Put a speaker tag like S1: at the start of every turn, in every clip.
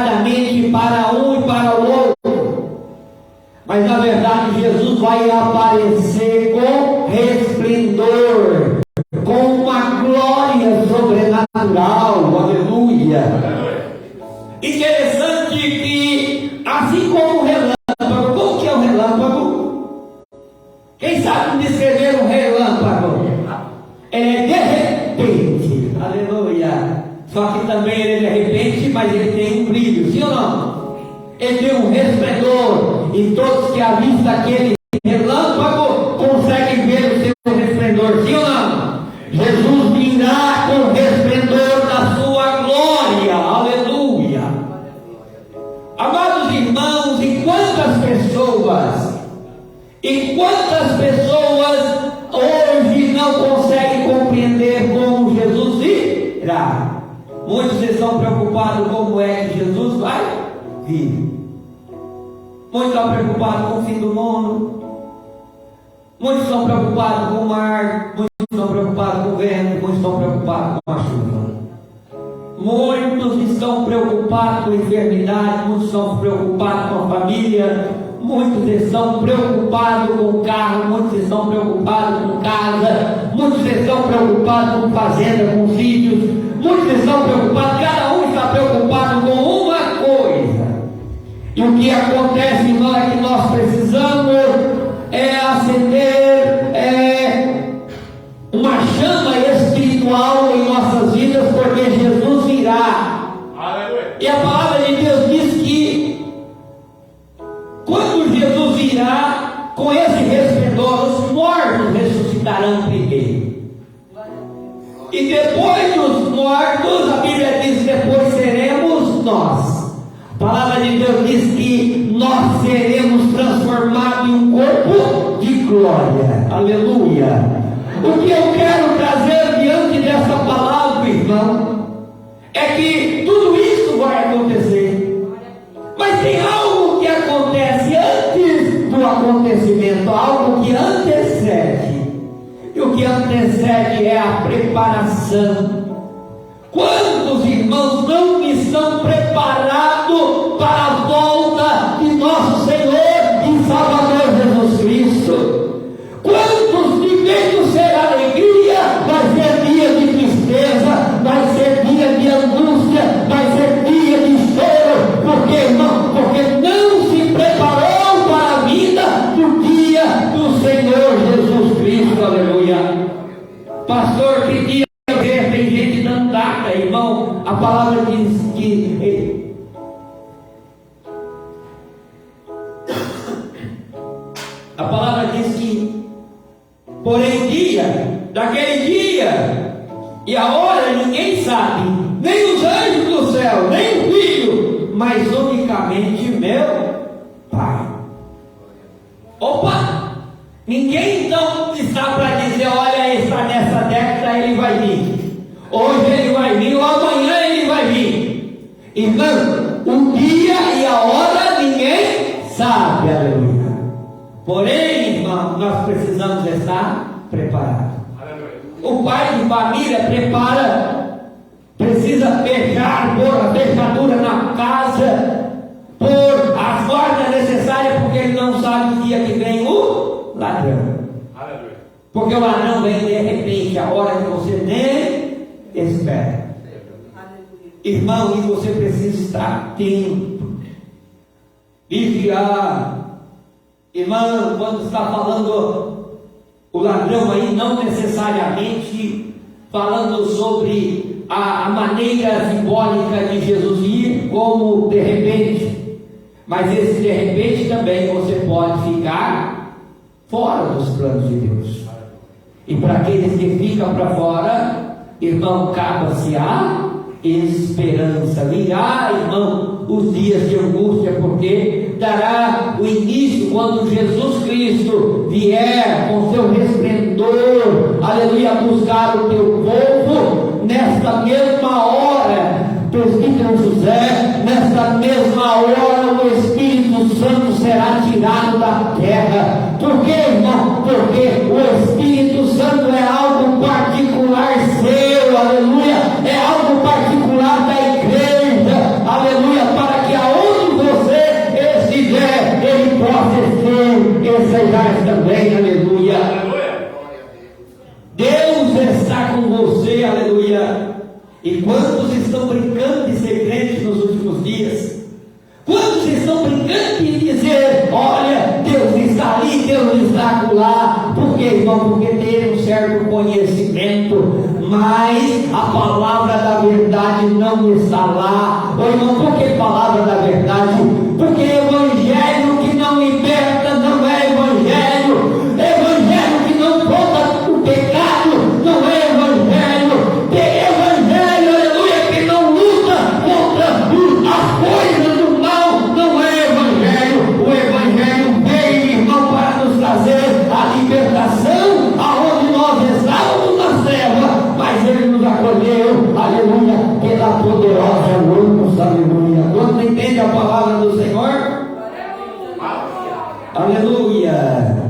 S1: separadamente para um e para o outro. Mas na verdade Jesus vai aparecer com resplendor, com uma glória sobrenatural. Aleluia. Interessante que, assim como o relâmpago, como que é o relâmpago? Quem sabe descrever um relâmpago? É de repente. Aleluia. Só que também ele é de repente, mas ele tem um brilho, sim ou não? Ele tem um resplendor, e todos que avistam aquele relâmpago conseguem ver o seu resplendor, sim ou não? Jesus virá com o resplendor da sua glória. Aleluia. Amados irmãos, e quantas pessoas hoje não conseguem compreender como Jesus virá? Muitos estão preocupados como é que Jesus vai vir. Muitos estão preocupados com o fim do mundo. Muitos estão preocupados com o mar. Muitos estão preocupados com o vento. Muitos estão preocupados com a chuva. Muitos estão preocupados com a enfermidade. Muitos estão preocupados com a família. Muitos estão preocupados com o carro. Muitos estão preocupados com casa. Muitos estão preocupados com fazenda, com sítios. Muitos estão preocupados. Cada um está preocupado com uma coisa. E o que acontece, irmão, é que nós precisamos acender uma chama espiritual em nossas vidas, porque Jesus virá. Aleluia. E a palavra de Deus diz que quando Jesus virá com esse resplendor, os mortos ressuscitarão primeiro. E depois dos mortos, a Bíblia diz, depois seremos nós. A palavra de Deus diz que nós seremos transformados em um corpo de glória. Aleluia. O que eu quero trazer diante dessa palavra, irmão, é que tudo isso vai acontecer. Mas tem algo que acontece antes do acontecimento, algo que antecede. E o que antecede é a preparação. Quantos irmãos não estão preparados para a volta de nosso Senhor e Salvador Jesus Cristo? Quantos de vez ser alegria, vai ser dia de tristeza, vai ser dia de angústia, vai ser dia de choro? Porque, irmão, porque não se preparou para a vida do dia do Senhor Jesus Cristo. Aleluia. Pastor, que dia tem gente dando data, irmão. A palavra diz que a palavra diz que, porém, daquele dia e a hora ninguém sabe, nem os anjos do céu, nem o Filho, mas unicamente meu Pai. Opa! Ninguém então está para dizer, olha, está nessa década ele vai vir. Hoje ele vai vir, ou amanhã ele vai vir. Irmão, o dia e a hora ninguém sabe. Aleluia. Porém, irmão, nós precisamos estar preparados. O pai de família precisa fechar, pôr a fechadura na casa, pôr as guardas necessárias, porque ele não sabe o dia que vem o ladrão. Porque o ladrão vem de repente, a hora que você nem espera. Irmão, e você precisa estar atento, vigiar. Irmão, quando está falando o ladrão aí, não necessariamente falando sobre a maneira simbólica de Jesus ir como de repente, mas esse de repente também você pode ficar fora dos planos de Deus. E para aqueles que ficam para fora, irmão, acaba-se a esperança. Virá, irmão, os dias de angústia, porque dará o início quando Jesus Cristo vier com seu resplendor, aleluia, buscar o teu povo. Nesta mesma hora, presbítero José, nesta mesma hora o Espírito Santo será tirado da terra. Por quê, irmão? Porque o Espírito Santo é algo particular seu, aleluia, é algo particular da igreja, aleluia, para irmão, porque tem um certo conhecimento, mas a palavra da verdade não está lá. Ô irmão, por que palavra da verdade? Porque evangelho que não liberta não é evangelho. Evangelho que não conta o pecado não é evangelho. Evangelho, aleluia, que não luta contra as coisas do mal não é evangelho. O evangelho veio, irmão, para nos trazer a libertação aonde nós estávamos nas trevas, mas ele nos acolheu, aleluia, pela poderosa luz, aleluia. Quando entende a palavra do Senhor? Aleluia.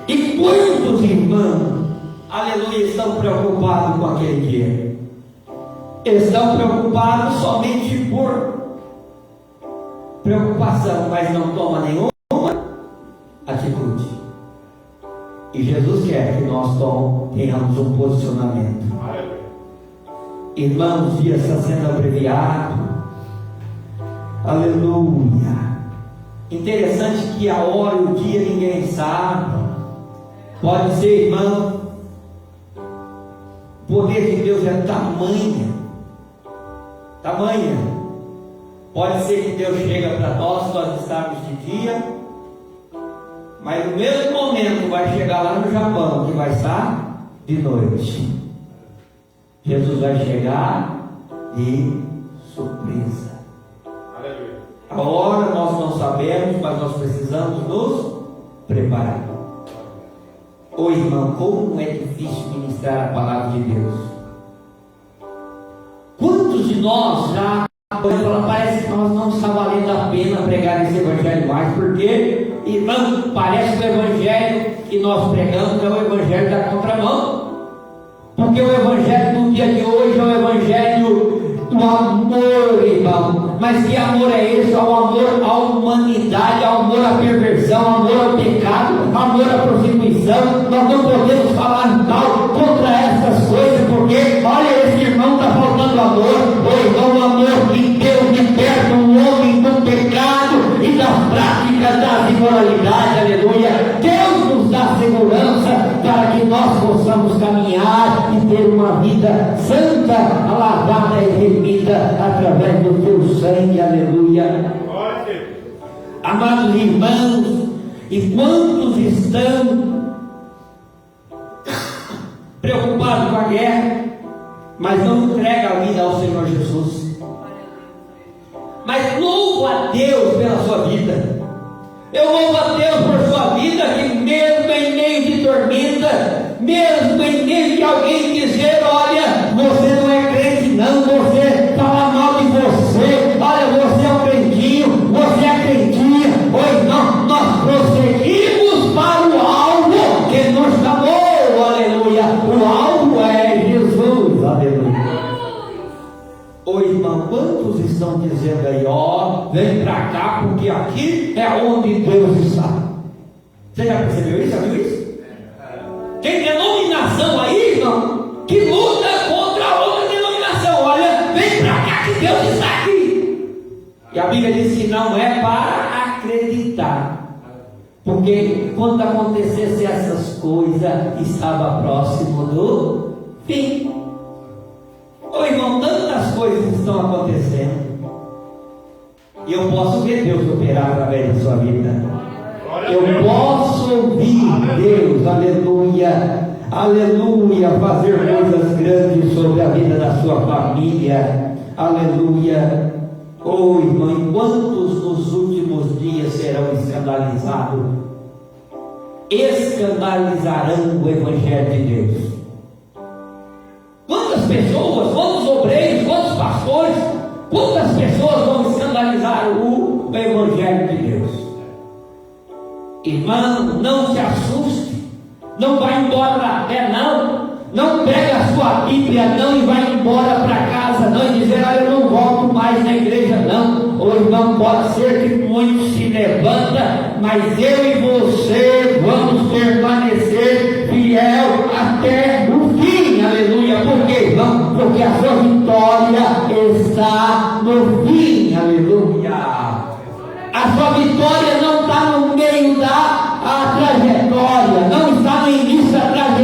S1: E quantos irmãos, aleluia, estão preocupados com aquele dia? Estão preocupados somente por preocupação, mas não toma nenhuma atitude. E Jesus quer que nós tenhamos um posicionamento. Irmãos, o dia está sendo abreviado. Aleluia. Interessante que a hora e o dia ninguém sabe. Pode ser, irmão, o poder de Deus é tamanha. Pode ser que Deus chega para nós estarmos de dia, mas no mesmo momento vai chegar lá no Japão, que vai estar de noite. Jesus vai chegar de surpresa. A hora nós não sabemos, mas nós precisamos nos preparar. Ô irmão, como é difícil ministrar a palavra de Deus. Quantos de nós já parece que nós não está valendo a pena pregar esse evangelho mais, porque, irmão, parece que o evangelho que nós pregamos é o evangelho da contramão. Porque o evangelho do dia de hoje é o evangelho do amor, irmão. Mas que amor é esse? É o amor à humanidade, ao amor à perversão, amor ao pecado, amor à prostituição. Nós não podemos falar tal contra essas coisas, porque, olha, esse irmão está faltando amor. O irmão, o amor que Deus liberta um homem do pecado e das práticas da imoralidade, aleluia. Deus nos dá segurança para que nós possamos caminhar e ter uma vida santa, lavada e remida através do teu sangue, aleluia. Amados irmãos, e quantos estão preocupados com a guerra, mas não entregam a vida ao Senhor Jesus? Mas louvo a Deus pela sua vida. Eu louvo a Deus por sua vida, que mesmo em meio de tormenta, mesmo em meio de alguém dizer, olha, você não é crente não, você fala mal de você, olha, você é um crentinho, você é crentinha, pois não, nós prosseguimos para o alvo que nos chamou, aleluia. O alvo é Jesus, aleluia. Ô irmão, quantos estão dizendo aí, ó, vem pra cá, porque aqui é onde Deus está? Você já percebeu isso? Já viu isso? Tem denominação aí, irmão, que luta contra outra denominação. Olha, vem pra cá que Deus está aqui. E a Bíblia diz que não é para acreditar, porque quando acontecesse essas coisas, estava próximo do fim. Ô irmão, tantas coisas estão acontecendo, e eu posso ver Deus operar através da sua vida. Eu posso ouvir Deus, aleluia, aleluia, fazer coisas grandes sobre a vida da sua família, aleluia. Oh irmão, e quantos nos últimos dias serão escandalizados? Escandalizarão o Evangelho de Deus. Quantas pessoas, quantos obreiros, quantos pastores, quantas pessoas vão escandalizar o Evangelho de Deus? Irmão, não se assuste, não vai embora da fé não pega a sua Bíblia não e vai embora para casa não e dizer, olha, eu não volto mais na igreja não. Ou irmão, pode ser que muitos se levanta, mas eu e você vamos permanecer fiel até o fim, aleluia. Por quê, irmão? Porque a sua vitória está no fim, aleluia. A sua vitória não está no meio da trajetória, não está no início da trajetória.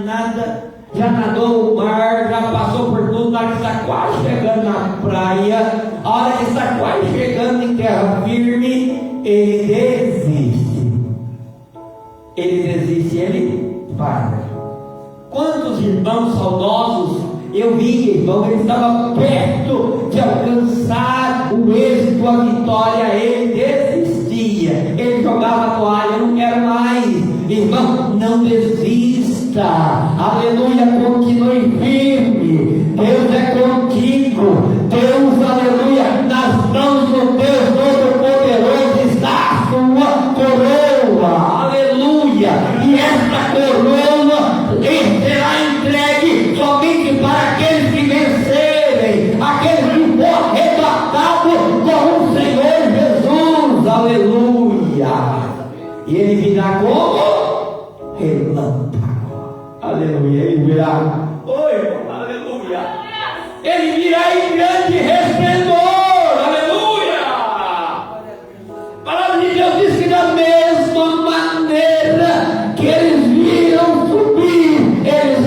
S1: nada. Já nadou o mar, já passou por tudo, na hora que está quase chegando na praia, a hora que está quase chegando em terra firme, ele desiste. Ele para. Quantos irmãos saudosos eu vi, irmão, ele estava perto de alcançar o êxito, a vitória, ele desistia, ele jogava a toalha, eu não quero mais. Irmão, não desista, aleluia, continue firme, Deus é contigo, Deus, aleluia, nas mãos do Deus Todo-Poderoso está a sua coroa, aleluia, e esta coroa será entregue somente para aqueles que vencerem, aqueles que foram arrebatados com o Senhor Jesus, aleluia. E ele virá como relâmpago, aleluia. Ele virá, aleluia. Ele virá em grande resplendor, aleluia. A palavra de Deus diz que da mesma maneira que eles viram subir, eles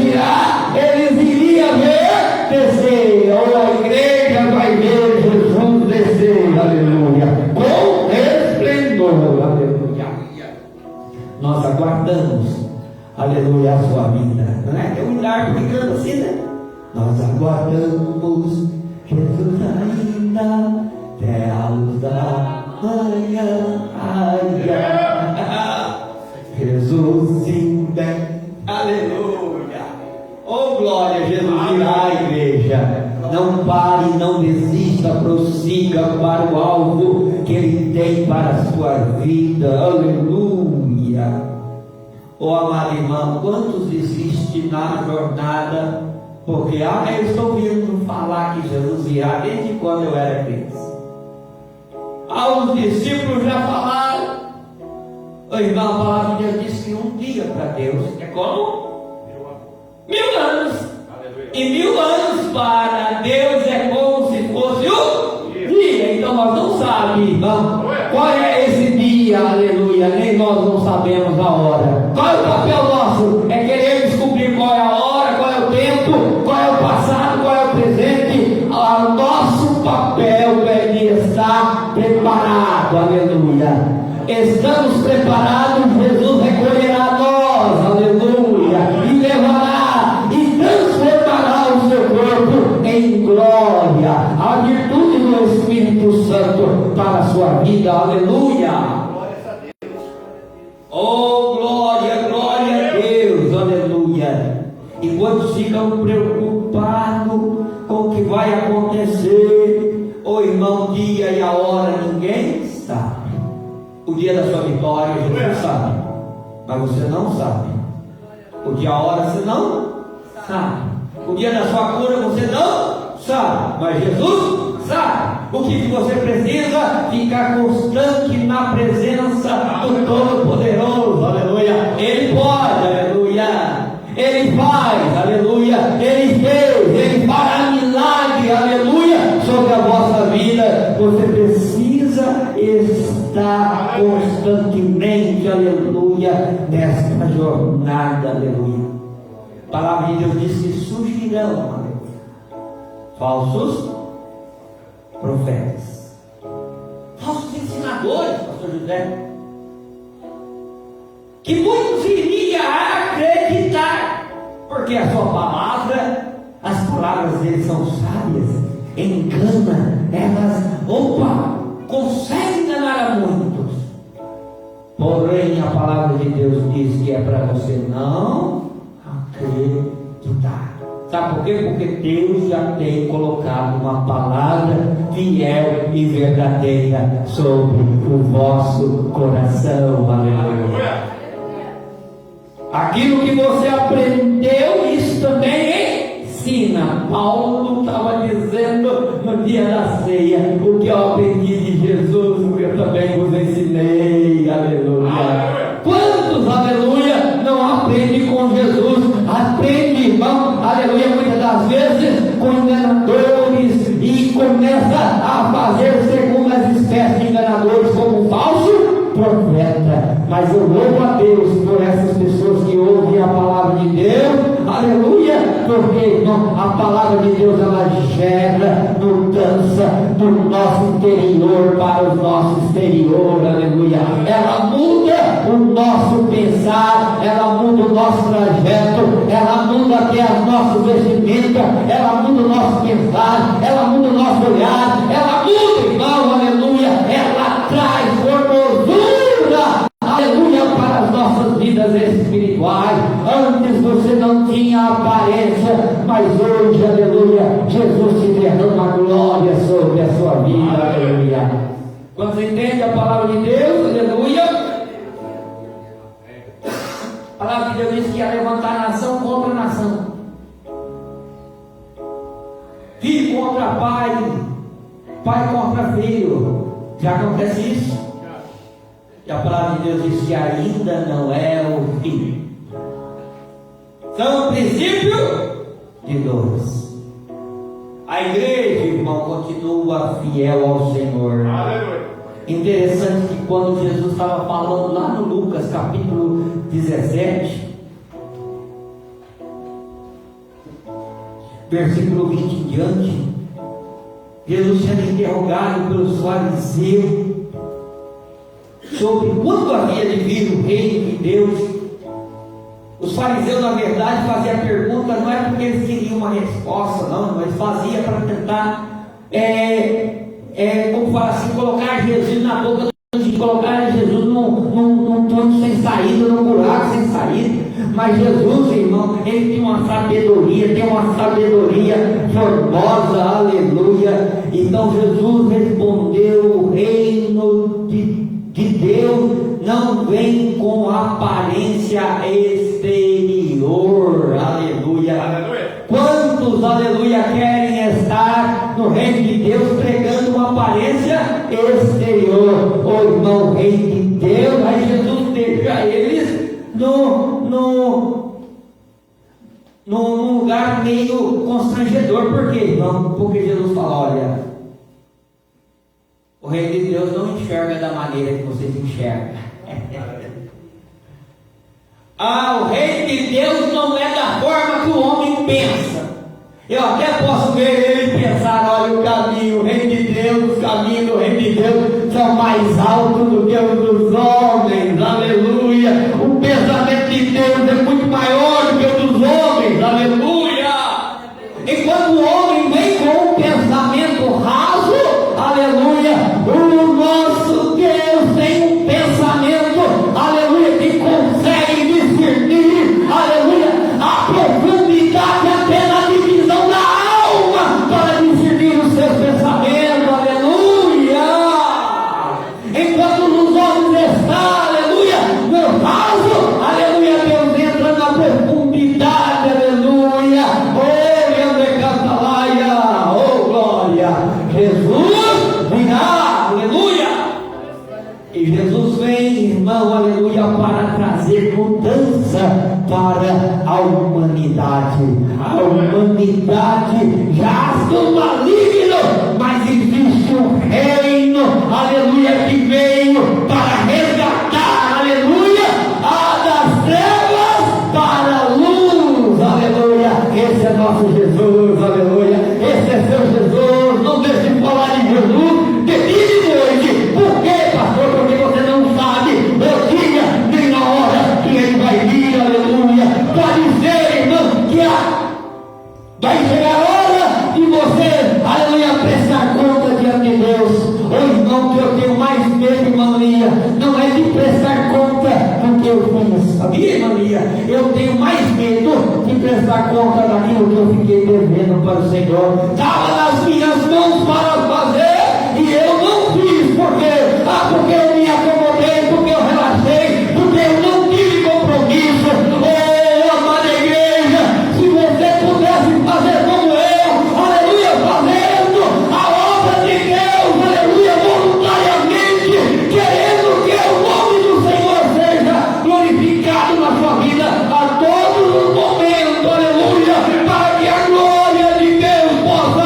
S1: iriam ver descer. A igreja vai ver Jesus descer, aleluia, com resplendor, aleluia. Nós aguardamos, aleluia, a sua vinda, não é? Tem um milagre que canta assim, né? Nós aguardamos Jesus ainda até a luz da manhã. Jesus sim vem, aleluia. Oh glória, Jesus virá, igreja. Não pare, não desista, prossiga para o alvo que Ele tem para a sua vida, aleluia. Oh amado irmão, quantos desistem na jornada, porque eu estou ouvindo falar que Jesus virá desde quando eu era criança. Os discípulos já falaram. O irmão, a palavra de Deus diz que um dia para Deus é como 1000 anos. E 1000 anos para Deus é como se fosse o dia. Então nós não sabemos, irmão, qual é esse dia, aleluia. Nem nós não sabemos a hora. Qual é o papel nosso? É querer descobrir qual é a hora, qual é o tempo, qual é o passado, qual é o presente. O nosso papel é de estar preparado, aleluia. Estamos preparados, Jesus recolherá nós, aleluia, e levará e transformará o seu corpo em glória, a virtude do Espírito Santo para a sua vida, aleluia. Oh glória, glória a Deus, aleluia. E quando ficam preocupados com o que vai acontecer, o irmão, dia e a hora ninguém sabe. O dia da sua vitória Jesus sabe, mas você não sabe. O dia e a hora você não sabe. O dia da sua cura você não sabe, mas Jesus sabe. O que você precisa? Ficar constante na presença do Todo-Poderoso, aleluia. Ele pode, aleluia. Ele faz, aleluia. Ele fez, Ele fará milagre, aleluia, sobre a vossa vida. Você precisa estar constantemente, aleluia, nesta jornada, aleluia. A palavra de Deus diz que surgirão, aleluia, falsos profetas, falsos ensinadores, pastor José, que muitos iriam acreditar, porque a sua palavra, as palavras dele são sábias, engana, elas, conseguem enganar a muitos. Porém a palavra de Deus diz que é para você não acreditar. Sabe por quê? Porque Deus já tem colocado uma palavra fiel e verdadeira sobre o vosso coração, aleluia. Aquilo que você aprendeu, isso também ensina. Paulo estava dizendo no dia da ceia: o que eu aprendi de Jesus, eu também vos ensinei, aleluia. Quantos, aleluia, não aprendem com Jesus? Aprende, irmão, aleluia, muitas das vezes com enganadores, e começa a fazer segundo as espécies de enganadores, como um falso profeta. Mas eu louvo a Deus por essas pessoas que ouvem a palavra de Deus porque, irmão, a palavra de Deus, ela gera mudança do nosso interior para o nosso exterior, aleluia. Ela muda o nosso pensar, ela muda o nosso trajeto, ela muda até a nossa vestimenta, ela muda o nosso pensar, ela muda o nosso olhar, ela muda, irmão, aleluia. Ela traz formosura, aleluia, para as nossas vidas espirituais. Antes você não tinha aparência, mas hoje, aleluia, Jesus te derrama glória sobre a sua vida, aleluia. Quando você entende a palavra de Deus, aleluia, a palavra de Deus diz que ia levantar nação contra nação, filho contra pai, pai contra filho. Já acontece isso? E a palavra de Deus diz que ainda não é o fim. São o princípio de dores. A igreja, irmão, continua fiel ao Senhor. Aleluia. Interessante que quando Jesus estava falando lá no Lucas capítulo 17, versículo 20 em diante, Jesus sendo interrogado pelos fariseus sobre quando havia de vir o reino de Deus. Os fariseus, na verdade, faziam a pergunta não é porque eles queriam uma resposta, não, mas faziam para tentar, como fala assim, colocar Jesus na boca do gente, colocar Jesus num túnel sem saída, num buraco sem saída. Mas Jesus, irmão, ele tem uma sabedoria formosa, aleluia. Então Jesus respondeu: o reino de Deus não vem com aparência exterior, aleluia. Aleluia. Quantos, aleluia, querem estar no reino de Deus pregando uma aparência exterior? Oh, irmão, o reino de Deus, aí Jesus deixa eles num lugar meio constrangedor. Por quê, irmão? Porque Jesus fala: olha, o reino de Deus não enxerga da maneira que vocês enxergam. O reino de Deus não é da forma que o homem pensa. Eu até posso ver ele pensar: olha, o reino de Deus, os caminhos do reino de Deus são mais altos do que os dos homens, aleluia. O pensamento de Deus é muito maior do que o dos homens, aleluia. Enquanto o homem vem com um pensamento raso, aleluia, o nosso Deus tem um pensamento, aleluia, que consegue discernir, aleluia, a profundidade até na divisão da alma, para discernir os seus pensamentos, aleluia. Enquanto nos homens está, aleluia, no raso, aleluia, Deus entra na profundidade, aleluia. Oh glória, Jesus virá, aleluia. E Jesus vem, irmão, aleluia, para trazer mudança para a humanidade. A humanidade jaz do maligno, mas existe um reino, aleluia, que veio para resgatar, aleluia, das trevas para a luz, aleluia. Esse é nosso Jesus, aleluia. Esse é seu Jesus. Não deixe de falar de Jesus de dia e de noite. Por quê, pastor? Porque você não sabe o dia nem a hora que ele vai vir, aleluia. Pode ser, irmão, que vai chegar a hora de você, aleluia, prestar conta diante de Deus. Ô irmão, que eu tenho mais medo, irmã Lia, não é de prestar conta do que eu fiz, sabia, irmã Lia? Eu tenho mais medo de prestar conta daquilo que eu fiquei devendo para o Senhor. Estava nas minhas mãos para fazer e eu não fiz. Por quê? Porque eu me acomodei, porque eu relaxei, porque eu não tive compromisso. Oh, amada igreja, se você pudesse fazer como eu, aleluia, fazendo a obra de Deus, aleluia, voluntariamente, querendo que o nome do Senhor seja glorificado na sua vida a todos os momentos, aleluia, para que a glória de Deus possa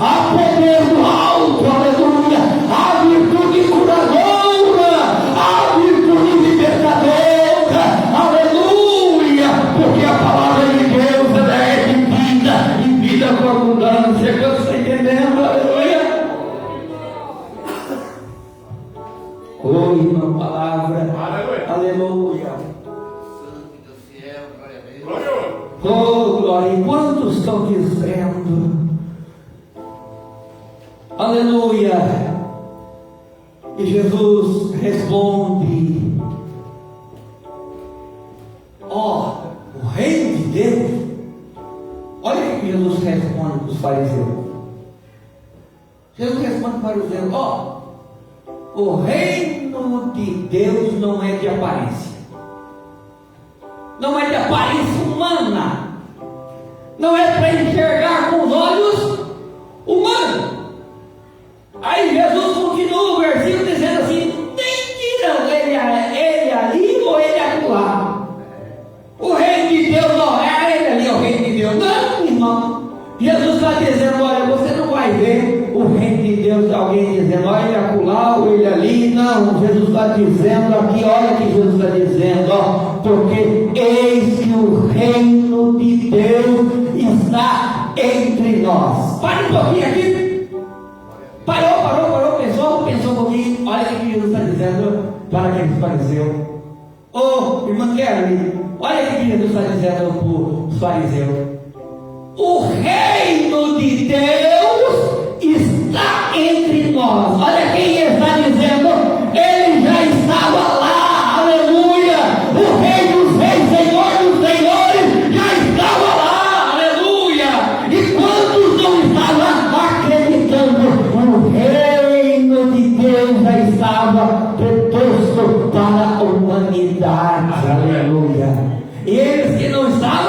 S1: há poder do alto, aleluia, há virtude curadora, há virtude libertadora, aleluia, porque a palavra de Deus ela é de vida, e vida com abundância. Quanto está entendendo? Aleluia. Oi, uma palavra, aleluia. Oh, glória, e quantos estão dizendo, aleluia, e Jesus responde, ó, o reino de Deus, olha o que Jesus responde para os fariseus. Jesus responde para os fariseus, ó, o reino de Deus não é de aparência. Não é de aparência humana, não é para enxergar com os olhos humanos. Aí Jesus continua o versículo dizendo assim: nem tiram ele ali ou ele acolá. O reino de Deus não é ele ali, o reino de Deus. Não, irmão. Jesus está dizendo: olha, você não vai ver o reino de Deus de alguém dizendo, olha ele acolá ou ele ali. Não, Jesus está dizendo aqui, olha o que Jesus está dizendo, ó, porque eis que o reino de Deus está entre nós. Para um pouquinho aqui. Parou, pensou um pouquinho. Olha o que Jesus está dizendo para aqueles fariseus. Ô, irmã Kelly, olha o que Jesus está dizendo para os fariseus. O reino de Deus está entre nós. Olha quem está dizendo, ele já estava lá, aleluia. O Rei dos Reis, Senhor dos Senhores, já estava lá, aleluia. E quantos não estavam acreditando? O reino de Deus já estava proposto para a humanidade, aleluia. E eles que não estavam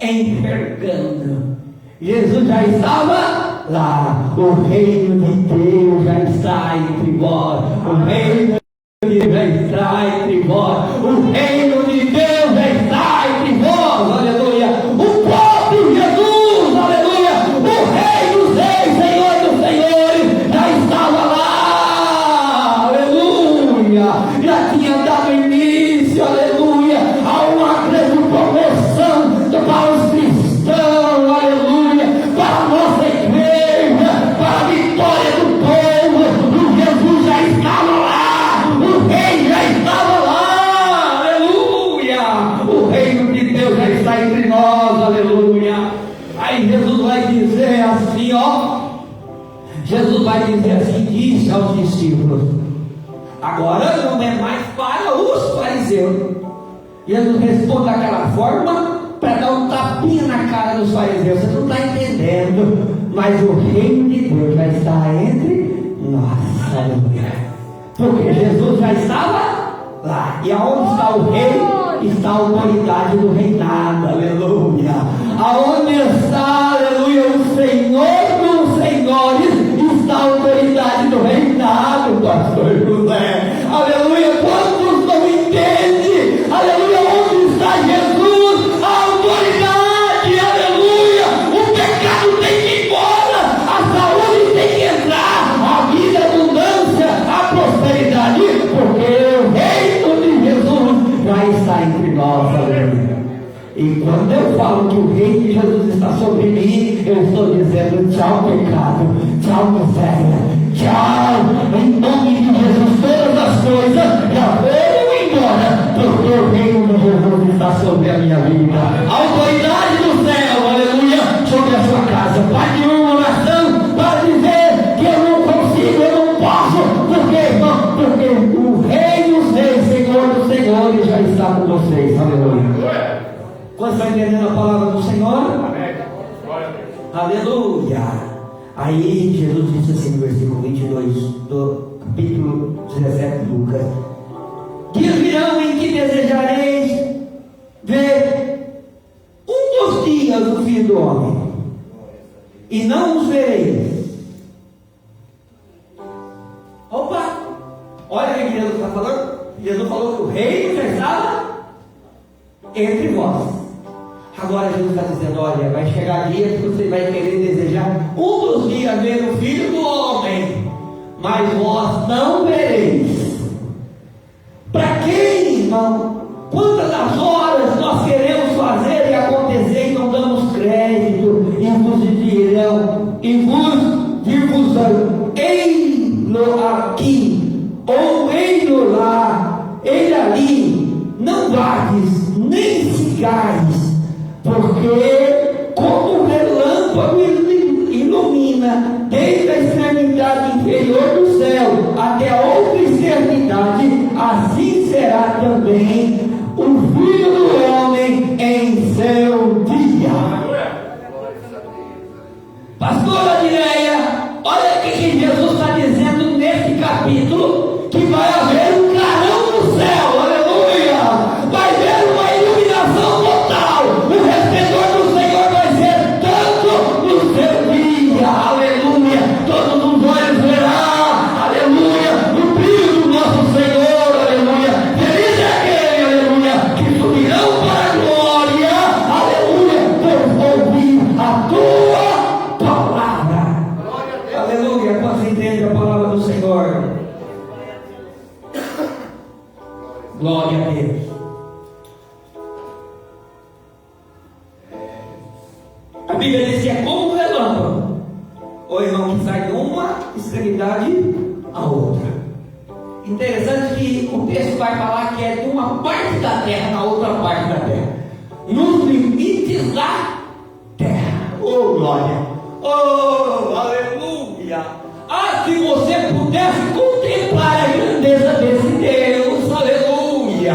S1: enxergando, Jesus já estava lá. O reino de Deus já está entre vós. O reino de Deus já está entre vós. O reino de Deus já está entre vós. Aleluia. O próprio Jesus, aleluia. O Rei dos Reis, Senhor dos Senhores, já estava lá. Aleluia. Já tinha dado início, aleluia, a uma grande promoção para os cristãos, aleluia, para a nossa igreja, para a vitória do povo. O Jesus já estava lá, o Rei já estava lá, aleluia. O reino de Deus já está entre nós, aleluia. Aí Jesus vai dizer assim, ó, Jesus vai dizer assim, disse aos discípulos, agora não é mais para os fariseus. Jesus responde daquela forma para dar um tapinha na cara dos fariseus. Você não está entendendo, mas o reino de Deus já está entre nós, aleluia. Porque Jesus já estava lá. E aonde está o rei, está a autoridade do reinado, aleluia. Aonde está, aleluia, o Senhor dos senhores, está a autoridade do reinado, pastor José, aleluia. Quantos não entendem, aleluia, onde está Jesus, a autoridade, aleluia. O pecado tem que ir embora, a saúde tem que entrar, a vida, a abundância, a prosperidade, porque o reino de Jesus já está entre nós, aleluia. E quando eu falo que o reino de Jesus está sobre mim, eu estou dizendo tchau pecado, tchau miséria, tchau, em nome de Jesus, todas as coisas já foram embora, porque o reino de Jesus está sobre a minha vida. A autoridade do céu, aleluia, sobre a sua casa. Pai, de uma oração para dizer que eu não consigo, eu não posso, porque, irmão, porque o Rei dos Reis, Senhor dos Senhores, já está com vocês, aleluia. Quando está entendendo a palavra do Senhor? Amém. Aleluia. Aí Jesus disse assim no versículo 22 do capítulo 17 de Lucas: dias virão em que desejareis ver um dos dias do Filho do Homem, e não os vereis. Opa! Olha o que Jesus está falando. Jesus falou que o reino já estava entre vós. Agora Jesus está dizendo, olha, vai chegar dia que você vai querer desejar um dos dia ver o Filho do Homem, mas vós não vereis. Para quem, irmão? Quantas das horas nós queremos fazer e acontecer e não damos crédito, e vos dirão, e vos dir-vos-ão, ei-lo aqui, ou ei-lo lá, ei ali, não vades, nem sigais, porque como o relâmpago ilumina desde a extremidade inferior do céu até a outra extremidade, assim será também o Filho do Homem em seu dia. Pastora Direia, olha o que Jesus está dizendo nesse capítulo, que vai haver um clarão no céu, aleluia, vai haver uma iluminação total, o resplendor do Senhor vai ser tanto no seu dia, aleluia, todos os olhos verão, aleluia, o brilho do nosso Senhor, aleluia, feliz é aquele, aleluia, que subirão para a glória, aleluia, por ouvir a tua palavra, aleluia. Quando entende a palavra do Senhor, glória a Deus. A Bíblia diz que é como um relâmpago, o irmão, que sai de uma extremidade à outra. Interessante que o texto vai falar que é de uma parte da terra na outra parte da terra, nos limites da terra. Oh glória, oh aleluia. Ah, se você pudesse contemplar a grandeza desse Deus, aleluia.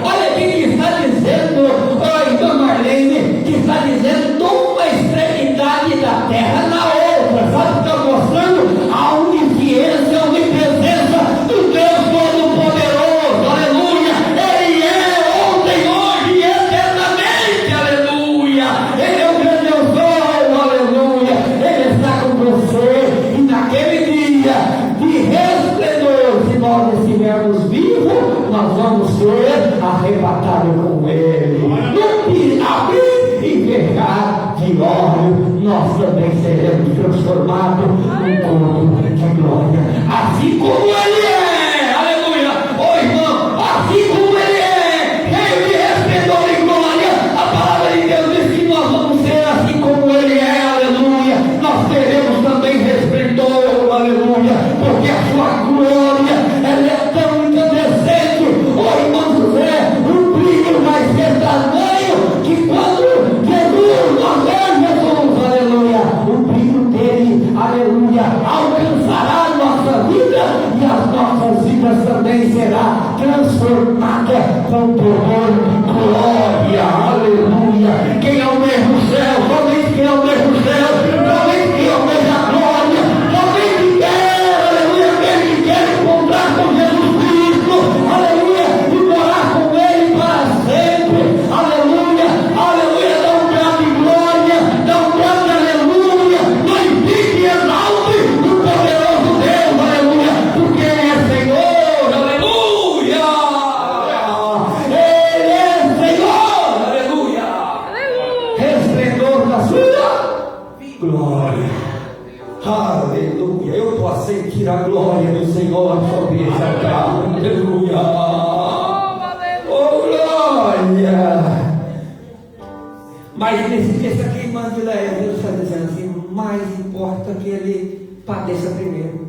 S1: Olha quem que está dizendo, oh irmã Marlene, que está dizendo de uma extremidade da terra na outra. Sabe o que está mostrando? A onisciência, a onipresença do Deus Todo-Poderoso, aleluia. Ele é ontem, hoje e eternamente, aleluia. Ele é o grande eu sou, aleluia. Ele está com você, e naquele dia de resplendor, se nós estivermos vivos, nós vamos ser arrebatados com Ele. No abrir e fechar de olho, nós também seremos transformados num corpo de glória, assim como Ele é, aleluia. Oh irmão, assim como Ele é, cheio de resplendor e glória, a palavra de Deus diz que nós vamos ser assim como Ele é, aleluia. Nós teremos também resplendor, aleluia, porque a sua glória, ela é tão incandescente, oh irmão José, o brilho vai ser tamanho que quando Jesus, nós vemos Jesus, aleluia, o brilho dele, aleluia, alcançará a nossa vida, e as nossas vidas também será transformada com poder de glória, aleluia. Quem almeja o céu, somente quem almeja o céu, somente quem almeja a glória, somente quem quer, aleluia, aquele que quer encontrar com Jesus Cristo, aleluia, e morar com Ele para sempre, aleluia, aleluia. Dá um grande glória, dá um grande aleluia, glorifique e exalte o poderoso Deus, aleluia, porque Ele é Senhor, aleluia. Ele é Senhor, aleluia. Resplendor da sua glória, aleluia. Eu posso sentir a glória do Senhor sobre essa casa, aleluia. Oh glória. Mas nesse texto aqui, irmã Dileia, Deus está dizendo assim, mais importa que ele padeça primeiro.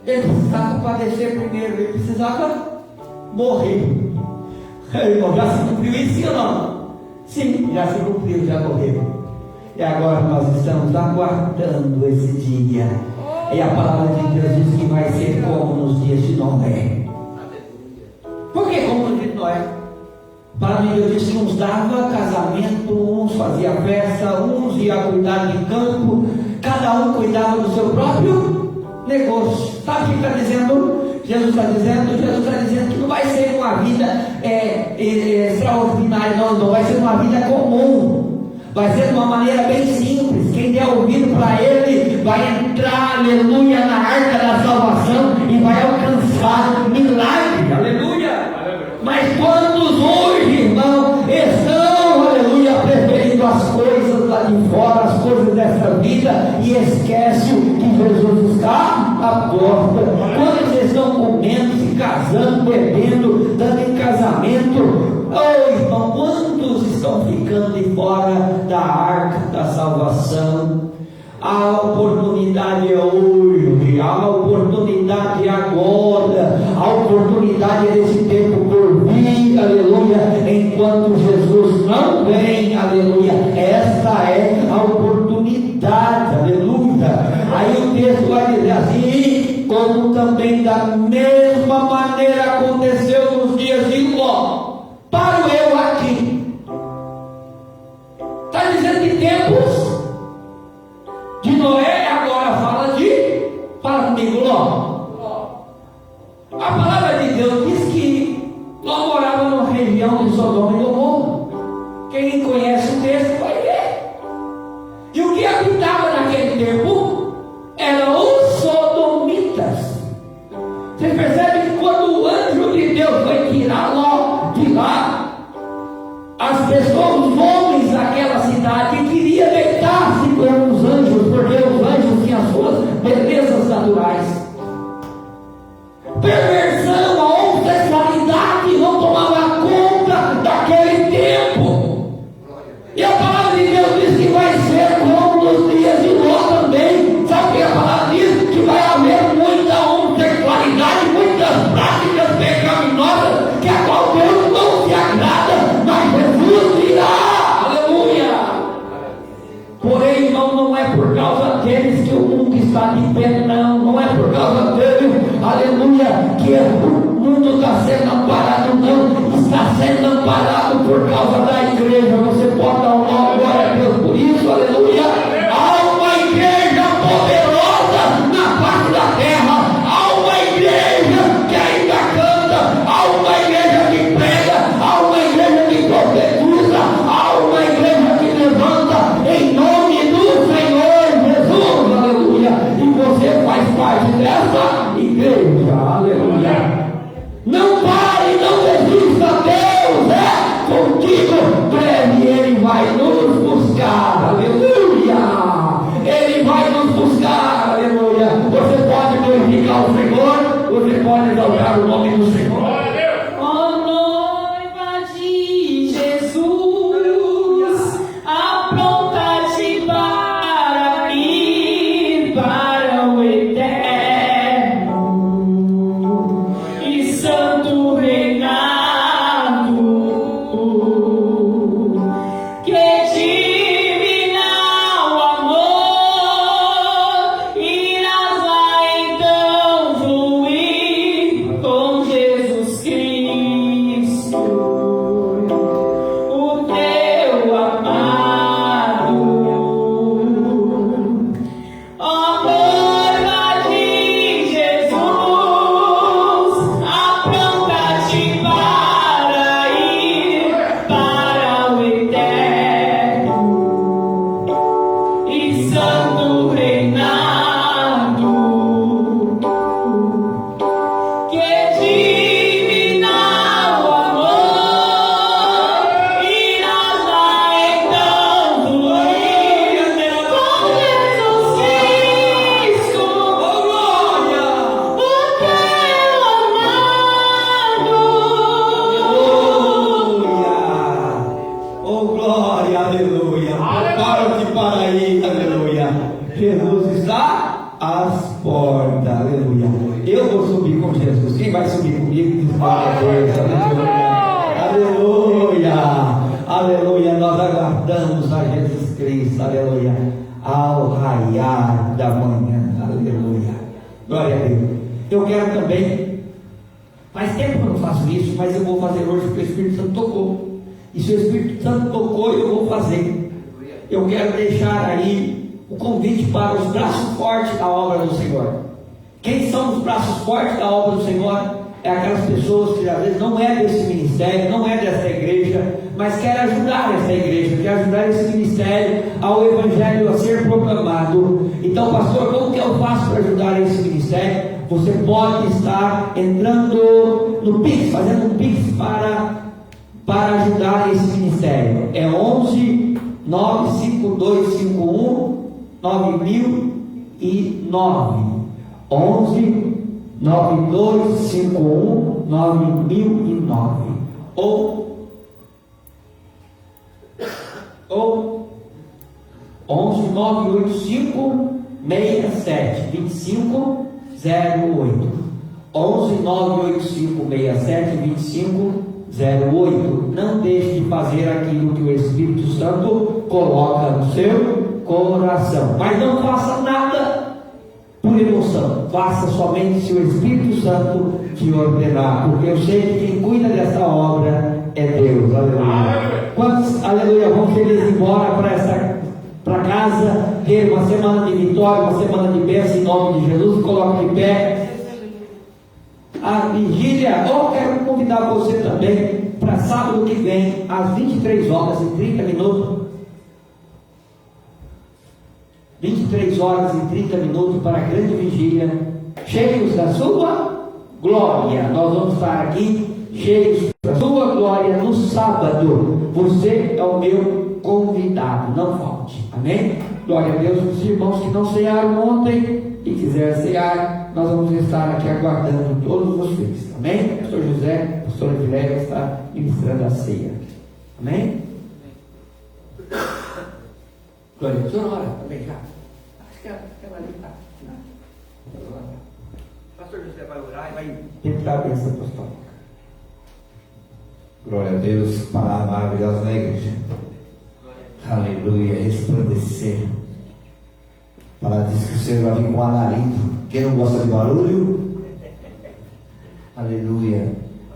S1: Ele precisava padecer primeiro, ele precisava morrer. Irmão, já se cumpriu isso, sim ou não? Sim, já se cumpriu, já morreu. E agora nós estamos aguardando esse dia. E a palavra de Deus diz que vai ser como nos dias de Noé. Por que como nos dias de Noé? A palavra de Deus diz que uns dava casamento, uns fazia festa, uns ia cuidar de campo, cada um cuidava do seu próprio negócio. Sabe o que está dizendo? Jesus está dizendo que não vai ser uma vida extraordinária, não vai ser uma vida comum. Vai ser de uma maneira bem simples. Quem der ouvido para Ele vai entrar, aleluia, na arca da salvação e vai alcançar milagre, aleluia. Mas quantos hoje, irmão, estão, aleluia, preferindo as coisas lá de fora, as as coisas dessa vida e esquece que Jesus está à porta. Quando vocês estão comendo, se casando, bebendo, dando em casamento, oh irmão, quantos estão ficando de fora da arca da salvação? A oportunidade é hoje, a oportunidade é agora, a oportunidade é desse tempo por vir, aleluia, enquanto Jesus não vem, aleluia. Esta é a oportunidade, aleluia. Aí o texto vai dizer assim: como também da mesma maneira aconteceu nos dias de Ló. Paro eu aqui. Está dizendo de tempos de Noé, agora fala comigo, Ló. A palavra de Deus diz que Ló morava numa região de Sodoma e Gomorra. Quem conhece o texto vai ver. E o que habitava naquele tempo eram os sodomitas. Você percebe que quando o anjo de Deus foi tirar Ló de lá, as pessoas, os homens daquela cidade queriam deitar-se com os anjos, porque os anjos tinham as suas belezas naturais. Perversão, a homossexualidade não tomava conta daquele tempo. E a palavra de Deus diz que vai ser como nos dias de Ló também. Sabe o que a palavra diz? Que vai haver muita homossexualidade, muitas práticas pecaminosas, que a qual Deus não se agrada, mas Jesus virá. Aleluia! Porém, irmão, não é por causa deles que o mundo está de pé, não é por causa deles, aleluia, que o mundo está sendo amparado, não, está sendo amparado por causa da igreja. Você pode dar uma glória a Deus por isso, aleluia. Há uma igreja poderosa na face da terra, há uma igreja que ainda canta, há uma igreja que prega, há uma igreja que profetiza, há uma igreja que levanta em nome do Senhor Jesus, aleluia. E você faz parte dessa igreja, aleluia. Não pare, não desista, Deus é contigo. Breve Ele vai nos buscar, aleluia. Ele vai nos buscar, aleluia. Você pode glorificar o Senhor, você pode exaltar o nome do Senhor.
S2: Ó noiva de Jesus, apronta-te para ir para o eterno e santo reinado, que divinal amor irás lá então fluir com Jesus Cristo, o teu amado. Ó noiva de Jesus, apronta-te para ir para o eterno e santo reinado, que divinal amor irás lá então fluir com Jesus Cristo, oh glória, o teu amado.
S1: Oh glória, aleluia. Prepara-te para ir, aleluia. Jesus está às portas, aleluia. Eu vou subir com Jesus. Quem vai subir comigo? Diz glória a Deus, aleluia. Aleluia, aleluia. Nós aguardamos a Jesus Cristo, aleluia, ao raiar da manhã, aleluia. Glória a Deus. Eu quero também, faz tempo que eu não faço isso, mas eu vou fazer hoje porque o Espírito Santo tocou. E se o Espírito Santo tocou, eu vou fazer. Eu quero deixar aí o convite para os braços fortes da obra do Senhor. Quem são os braços fortes da obra do Senhor? É aquelas pessoas que às vezes não é desse ministério, não é dessa igreja, mas quer ajudar essa igreja, quer ajudar esse ministério ao Evangelho a ser proclamado. Então, pastor, como que eu faço para ajudar esse ministério? Você pode estar entrando no Pix, fazendo um Pix para ajudar esse ministério. É 11 95251 9009. 11 9251 9009. Ou 11 985 67 25 08. 11 985 67 25 08. Não deixe de fazer aquilo que o Espírito Santo coloca no seu coração, mas não faça nada por emoção, faça somente se o Espírito Santo te ordenar, porque eu sei que quem cuida dessa obra é Deus. Aleluia. Quantos, aleluia, vão felizes embora para casa, ter uma semana de vitória, uma semana de bênção em nome de Jesus. Coloque de pé. A vigília, eu quero convidar você também para sábado que vem, às 23 horas e 30 minutos. 23 horas e 30 minutos para a grande vigília, cheios da sua glória. Nós vamos estar aqui, cheios da sua glória, no sábado. Você é o meu convidado, não falte. Amém? Glória a Deus. Os irmãos que não cearam ontem e quiserem cear, nós vamos estar aqui aguardando todos vocês. Amém? Pastor José, pastor Vilela está ministrando a ceia. Amém? Glória a Deus. Ora também já. Acho que ela ali está. Pastor José vai orar e vai tentar a bênção apostólica.
S3: Glória a Deus, palavra maravilhosa da igreja. Aleluia, resplandecer. Para diz que o Senhor vai vir com alarido. Quem não gosta de barulho? Aleluia.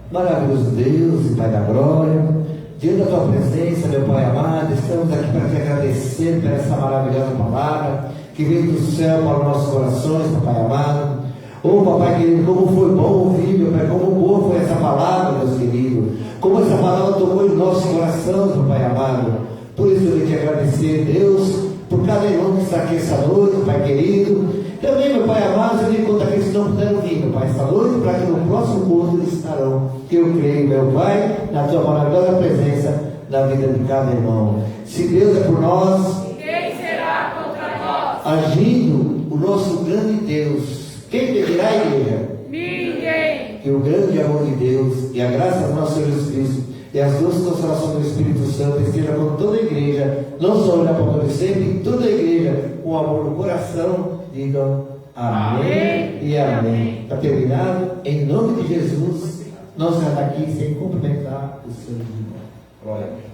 S3: Maravilhoso Deus e Pai da glória. Diante da tua presença, meu Pai amado, estamos aqui para te agradecer por essa maravilhosa palavra que veio do céu para os nossos corações, Papai amado. Oh, Papai querido, como foi bom ouvir, meu Pai, como boa foi essa palavra, Deus querido. Como essa palavra tocou em nosso coração, Papai amado. Por isso eu quero te agradecer, Deus, por cada irmão que está aqui essa noite, Pai querido. Também, meu Pai amado, eu lhe conto aqueles que não puderam vir, meu Pai, esta noite, para que no próximo culto eles estarão. Que eu creio, meu Pai, na tua maravilhosa presença na vida de cada irmão. Se Deus é por nós,
S2: Quem será contra nós?
S3: agindo o nosso grande Deus, quem pedirá a igreja?
S2: Ninguém.
S3: Que o grande amor de Deus e a graça do nosso Senhor Jesus Cristo e as doces consolações do Espírito Santo esteja com toda a igreja, não só na palavra de sempre, toda a igreja, com amor no coração, digam amém e amém. Está terminado, em nome de Jesus, nós estamos aqui sem cumprimentar o Senhor. Glória a Deus.